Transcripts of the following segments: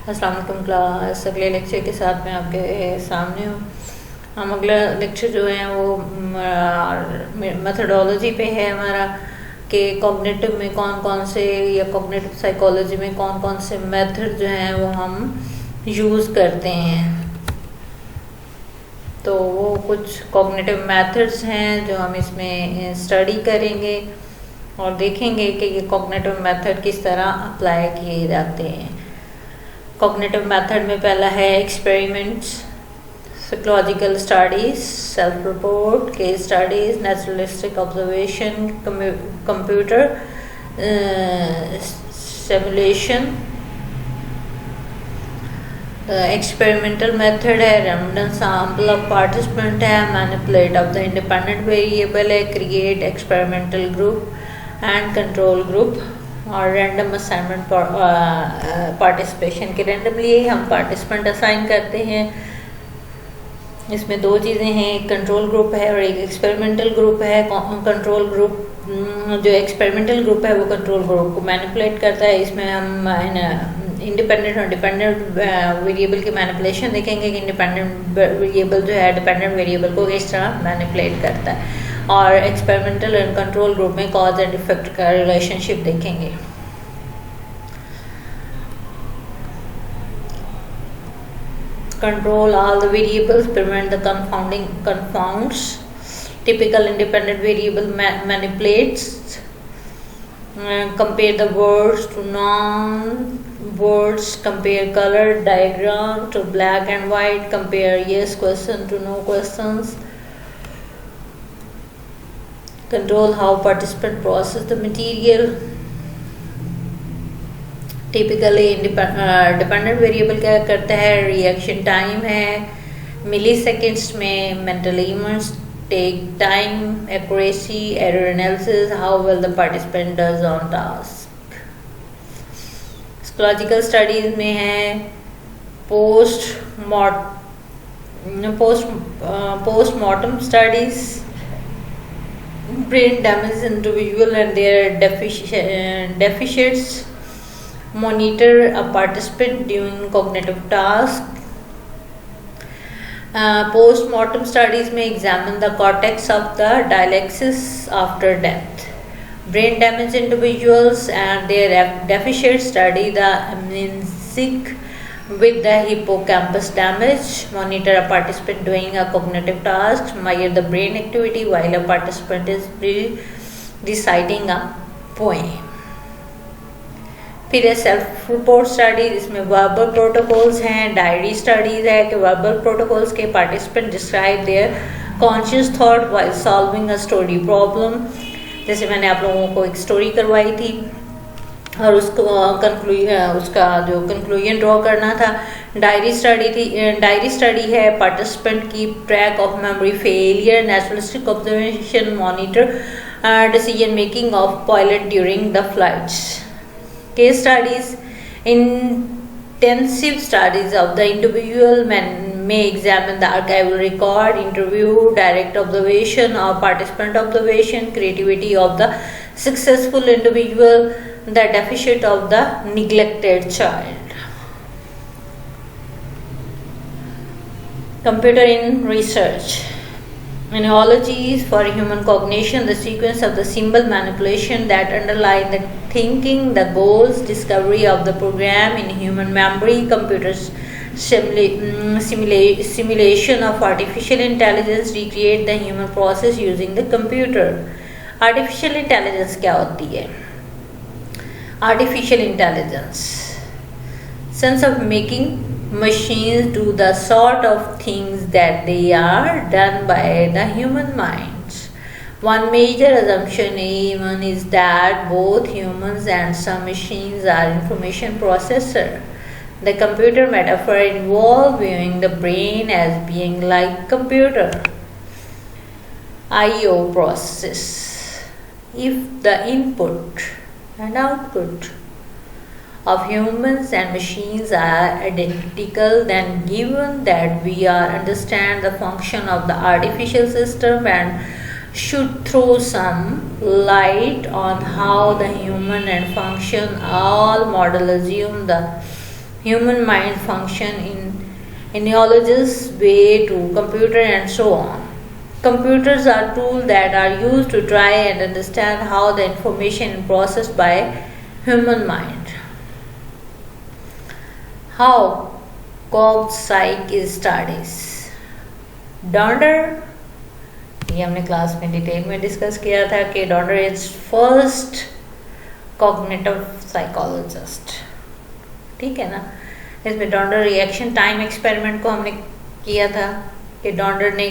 अस्सलाम वालेकुम क्लास। अगले लेक्चर के साथ मैं आपके सामने हूँ। हम अगला लेक्चर जो है वो मेथडोलॉजी पे है हमारा, कि कॉग्निटिव में कौन कौन से या कॉग्निटिव साइकोलॉजी में कौन कौन से मेथड जो हैं वो हम यूज़ करते हैं। तो वो कुछ कॉग्निटिव मेथड्स हैं जो हम इसमें स्टडी करेंगे और देखेंगे कि ये कॉग्निटिव मेथड किस तरह अप्लाई किए जाते हैं। कॉग्निटिव मेथड में पहला है experiments, psychological studies, self report, case studies, naturalistic observation, computer simulation. Experimental method है रैंडम सैंपल ऑफ पार्टिसिपेंट है, manipulate of the independent variable है, create experimental group and control group, और रैंडम असाइनमेंट पार्टिसिपेशन के randomly हम participant assign करते हैं। इसमें दो चीज़ें हैं, एक कंट्रोल ग्रुप है और एक एक्सपेरिमेंटल ग्रुप है। कंट्रोल ग्रुप जो एक्सपेरिमेंटल ग्रुप है वो कंट्रोल ग्रुप को मैनिपुलेट करता है। इसमें हम इंडिपेंडेंट और डिपेंडेंट वेरिएबल की मैनिपुलेशन देखेंगे कि इंडिपेंडेंट वेरिएबल जो है डिपेंडेंट वेरिएबल को किस तरह मैनिपुलेट करता है, और एक्सपेरिमेंटल एंड कंट्रोल ग्रुप में कॉज एंड इफेक्ट का रिलेशनशिप देखेंगे। Control all the variables, prevent the confounds. Typical independent variable manipulates. Compare the words to non-words. Compare color diagram to black and white. Compare yes question to no questions. Control how participant process the material. Typically dependent variable क्या करता है, reaction time है milliseconds में, mental events take time, accuracy, error analysis, how well the participant does on task. Psychological studies में है postmortem studies, brain damage individual and their deficients, monitor a participant during cognitive task. Post-mortem studies may examine the cortex of the dialysis after death. Brain damaged individuals and their deficient study the amnesic with the hippocampus damage. Monitor a participant doing a cognitive task. Measure the brain activity while a participant is reciting a poem. फिर है self report studies, इसमें verbal protocols हैं, diary studies है कि verbal protocols के participant describe their conscious thought while solving a story problem. जैसे मैंने आप लोगों को एक स्टोरी करवाई थी और उसको उसका जो कंक्लूजन ड्रॉ करना था। डायरी स्टडी है पार्टिसिपेंट की track of memory failure, naturalistic observation, monitor decision making of pilot during the flights. Case studies, intensive studies of the individual may examine the archival record, interview, direct observation or participant observation, creativity of the successful individual, the deficit of the neglected child. Computer in research. Analogies for human cognition, the sequence of the symbol manipulation that underlie the thinking, the goals, discovery of the program in human memory, computers simulation of artificial intelligence, recreate the human process using the computer. Artificial intelligence क्या होती है? Artificial intelligence, sense of making machines do the sort of things that they are done by the human minds. One major assumption even is that both humans and some machines are information processor. The computer metaphor involves viewing the brain as being like computer I/O process. If the input and output of humans and machines are identical, then given that we are understand the function of the artificial system and should throw some light on how the human and function, all model assume the human mind function in analogous way to computer and so on. Computers are tools that are used to try and understand how the information is processed by human mind. How cogpsych studies. डॉन्डर, ये हमने class में detail में discuss किया था कि डॉन्डर is first cognitive psychologist, ठीक है ना। इसमें डॉन्डर रिएक्शन टाइम एक्सपेरिमेंट को हमने किया था कि डॉन्डर ने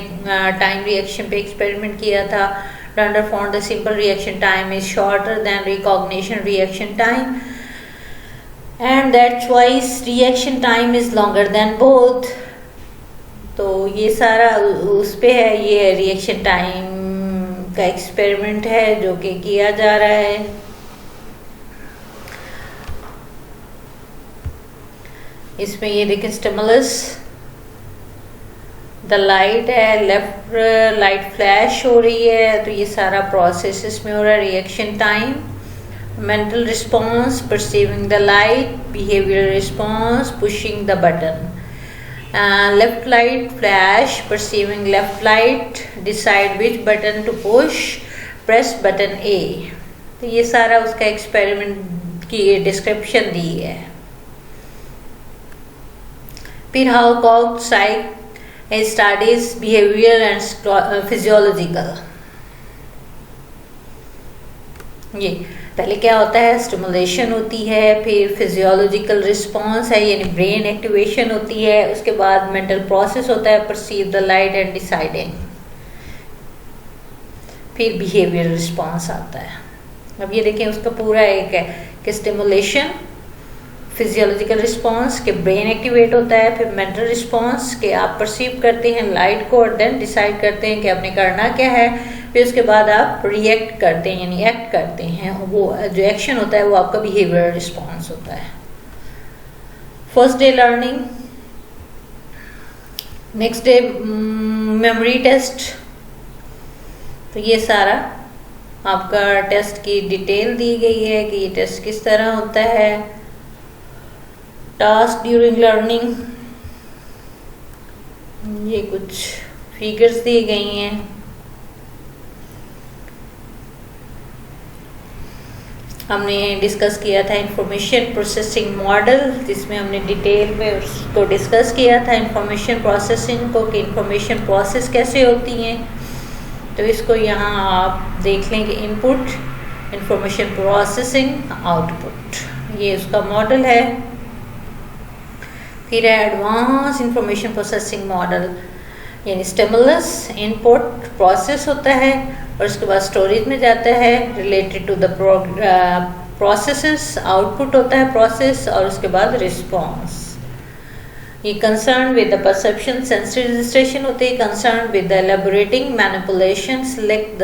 टाइम रिएक्शन पे एक्सपेरिमेंट किया था. Donder found the simple reaction time is shorter than recognition reaction time and that's why reaction time is longer than both. तो ये सारा उस पे है, ये रिएक्शन टाइम का एक्सपेरिमेंट है जो कि किया जा रहा है. इसमें ये देखें स्टिमुलस, द लाइट है, लेफ्ट लाइट फ्लैश हो रही है, तो ये सारा प्रोसेस इसमें हो रहा है. Reaction time, mental response, perceiving the light, behavioral response, pushing the button. Left light flash, perceiving left light, decide which button to push, press button A. तो ये सारा उसका एक्सपेरिमेंट की डिस्क्रिप्शन दी है. फिर how cogpsych studies behavioral and physiological. ये पहले क्या होता है, स्टिमुलेशन होती है, फिर फिजियोलॉजिकल रिस्पॉन्स है यानी ब्रेन एक्टिवेशन होती है, उसके बाद मेंटल प्रोसेस होता है, perceive the light and deciding, फिर बिहेवियर रिस्पॉन्स आता है. अब ये देखें उसका पूरा एक है कि स्टिमुलेशन, फिजियोलॉजिकल रिस्पॉन्स के ब्रेन एक्टिवेट होता है, फिर मेंटल रिस्पॉन्स के आप परसीव करते हैं लाइट को और देन डिसाइड करते हैं कि आपने करना क्या है, फिर उसके बाद आप रिएक्ट करते हैं यानी एक्ट करते हैं. वो जो एक्शन होता है वो आपका बिहेवियर रिस्पॉन्स होता है. First day learning, next day memory test. तो ये सारा आपका टेस्ट की डिटेल दी गई है कि ये टेस्ट किस तरह होता है. टास्क ड्यूरिंग लर्निंग, ये कुछ फिगर्स दी गई हैं. हमने डिस्कस किया था इंफॉर्मेशन प्रोसेसिंग मॉडल, जिसमें हमने डिटेल में उसको डिस्कस किया था इंफॉर्मेशन प्रोसेसिंग को कि इंफॉर्मेशन प्रोसेस कैसे होती हैं. तो इसको यहाँ आप देख लें कि इनपुट, इंफॉर्मेशन प्रोसेसिंग, आउटपुट, ये उसका मॉडल है. फिर है एडवांस इंफॉर्मेशन प्रोसेसिंग मॉडल यानी स्टिमुलस, इनपुट, प्रोसेस होता है और उसके बाद स्टोरेज में जाता है related to the processes, output होता है प्रोसेस और उसके बाद रिस्पॉन्स. ये concern with the perception, sensory registration होती है, concern with the elaborating, manipulation, select the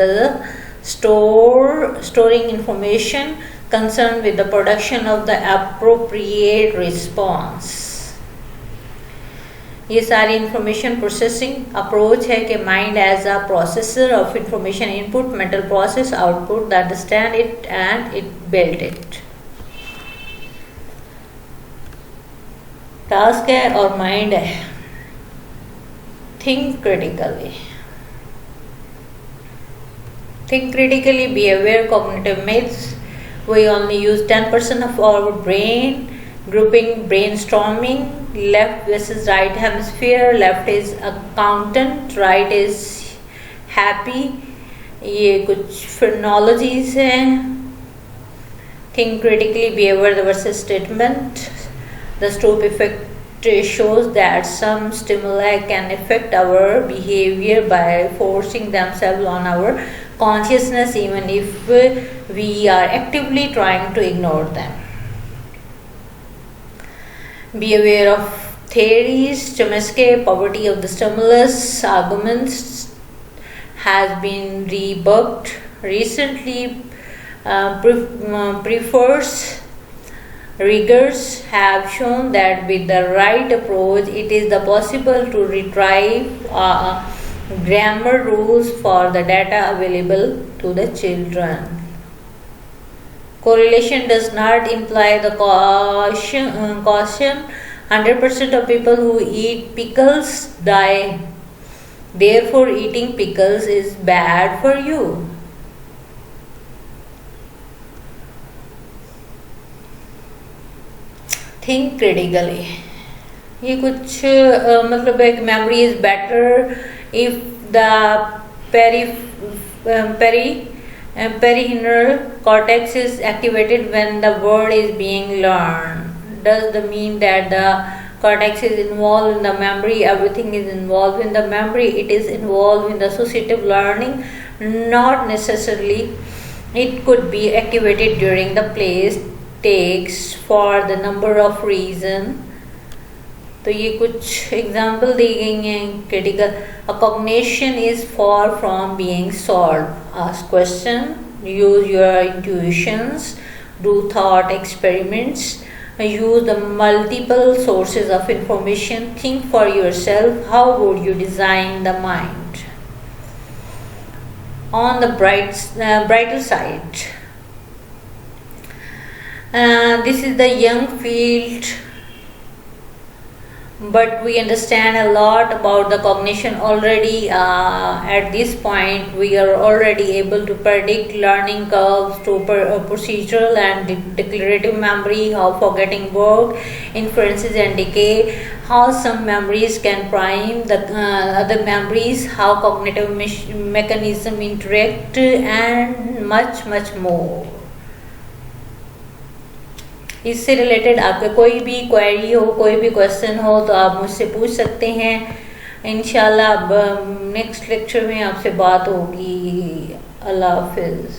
storing information, concern with the production of the appropriate response. ये सारी इंफॉर्मेशन प्रोसेसिंग अप्रोच है कि mind as a processor of information, input, mental process, output, the understand it and it build it. Task है और mind है. Think critically, think critically, be aware, cognitive myths. We only use 10% of our brain. Grouping, brainstorming, left versus right hemisphere, left is accountant, right is happy. ये कुछ phrenologies हैं. Think critically, be aware the versus statement. The Stoop effect shows that some stimuli can affect our behavior by forcing themselves on our consciousness even if we are actively trying to ignore them. Be aware of theories. Chomsky, poverty of the stimulus arguments has been debunked recently. Prefers riggers have shown that with the right approach, it is the possible to retrieve grammar rules for the data available to the children. Correlation does not imply the caution. 100% of people who eat pickles die. Therefore, eating pickles is bad for you. Think critically. ये कुछ मतलब एक memory is better if the perihinal cortex is activated when the word is being learned. Does that mean that the cortex is involved in the memory? Everything is involved in the memory. It is involved in the associative learning. Not necessarily. It could be activated during the place takes for the number of reason. तो ये कुछ example दी गई हैं critical. A cognition is for from being solve. Ask question, use your intuitions, do thought experiments, use the multiple sources of information, think for yourself, how would you design the mind. On the brighter side, this is the young field, but we understand a lot about the cognition already. At this point we are already able to predict learning curves to procedural and declarative memory, how forgetting work, inferences and decay, how some memories can prime the other memories, how cognitive mechanism interact, and much more. इससे related आपके कोई भी query हो, कोई भी question हो तो आप मुझसे पूछ सकते हैं. इंशाल्लाह अब नेक्स्ट लेक्चर में आपसे बात होगी. अल्लाह हाफिज़.